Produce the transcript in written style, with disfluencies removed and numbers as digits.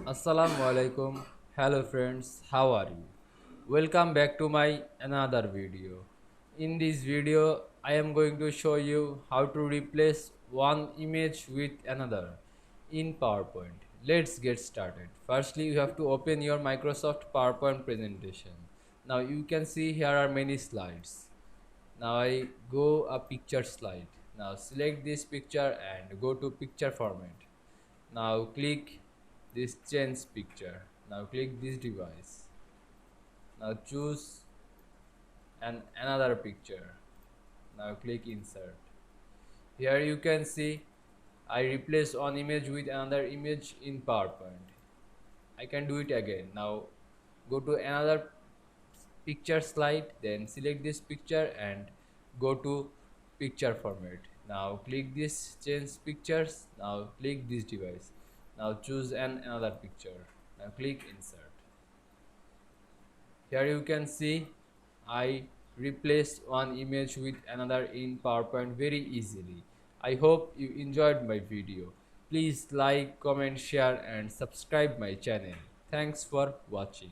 Assalamu Walaikum. Hello friends, how are you? Welcome back to my another video. In this video, I am going to show you how to replace one image with another in PowerPoint. Let's get started. Firstly, you have to open your Microsoft PowerPoint presentation. Now you can see here are many slides. Now I go a picture slide. Now select this picture and go to picture format. Now click this change picture. Now click this device. Now choose another picture. Now click insert. Here you can see I replace one image with another image in PowerPoint. I can do it again. Now go to another picture slide, then select this picture and go to picture format. Now click this change pictures. Now click this device. Now choose another picture. Now click insert. Here you can see I replaced one image with another in PowerPoint very easily. I hope you enjoyed my video. Please like, comment, share and subscribe my channel. Thanks for watching.